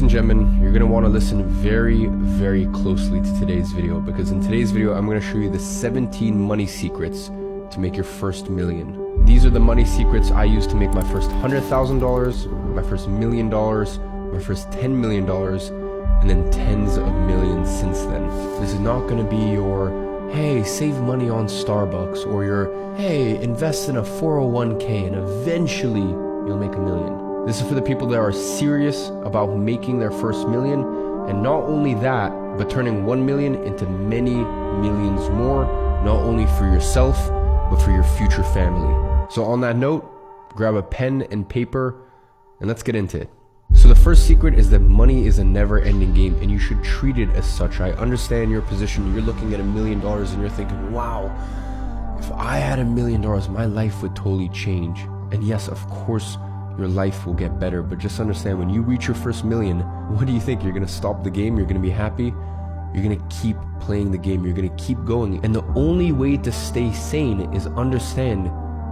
and gentlemen, you're going to want to listen very, very closely to today's video, because in today's video, I'm going to show you the 17 money secrets to make your first million. These are the money secrets I used to make my first $100,000, my first $1 million, my first $10 million, and then tens of millions since then. This is not going to be your, hey, save money on Starbucks, or your, hey, invest in a 401k and eventually you'll make $1 million. This is for the people that are serious about making their first million, and not only that, but turning 1 million into many millions more, not only for yourself, but for your future family. So on that note, grab a pen and paper and let's get into it. So the first secret is that money is a never-ending game and you should treat it as such. I understand your position. You're looking at $1 million and you're thinking, wow, if I had $1 million, my life would totally change. And yes, of course, your life will get better, but just understand, when you reach your first million, what do you think? You're gonna stop the game? You're gonna be happy? You're gonna keep playing the game. You're gonna keep going. And the only way to stay sane is understand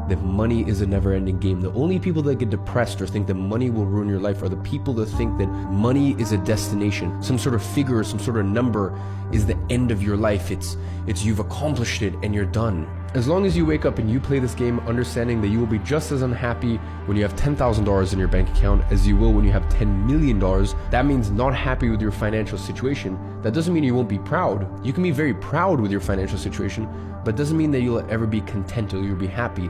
that money is a never-ending game. The only people that get depressed or think that money will ruin your life are the people that think that money is a destination. Some sort of figure, some sort of number is the end of your life. It's you've accomplished it and you're done. As long as you wake up and you play this game understanding that you will be just as unhappy when you have $10,000 in your bank account as you will when you have $10 million, that means not happy with your financial situation. That doesn't mean you won't be proud. You can be very proud with your financial situation, but doesn't mean that you'll ever be content or you'll be happy,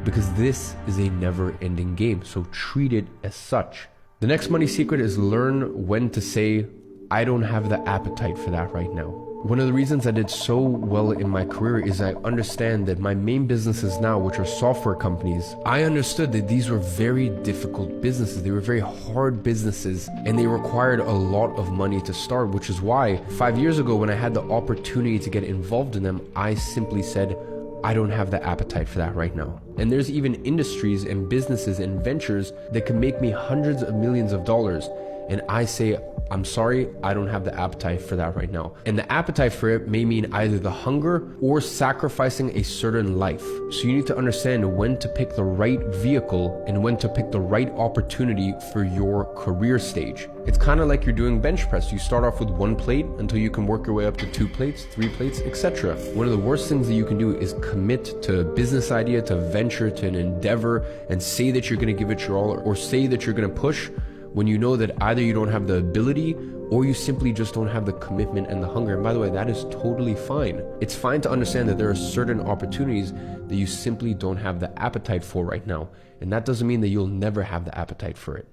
because this is a never-ending game. So treat it as such. The next money secret is learn when to say, I don't have the appetite for that right now. One of the reasons I did so well in my career is I understand that my main businesses now, which are software companies, I understood that these were very difficult businesses. They were very hard businesses and they required a lot of money to start, which is why 5 years ago when I had the opportunity to get involved in them, I simply said, I don't have the appetite for that right now. And there's even industries and businesses and ventures that can make me hundreds of millions of dollars. And I say, I'm sorry, I don't have the appetite for that right now. And the appetite for it may mean either the hunger or sacrificing a certain life. So you need to understand when to pick the right vehicle and when to pick the right opportunity for your career stage. It's kind of like you're doing bench press. You start off with 1 plate until you can work your way up to 2 plates, 3 plates, etc. One of the worst things that you can do is commit to a business idea, to venture, to an endeavor, and say that you're going to give it your all, or say that you're going to push, when you know that either you don't have the ability or you simply just don't have the commitment and the hunger. And by the way, that is totally fine. It's fine to understand that there are certain opportunities that you simply don't have the appetite for right now. And that doesn't mean that you'll never have the appetite for it.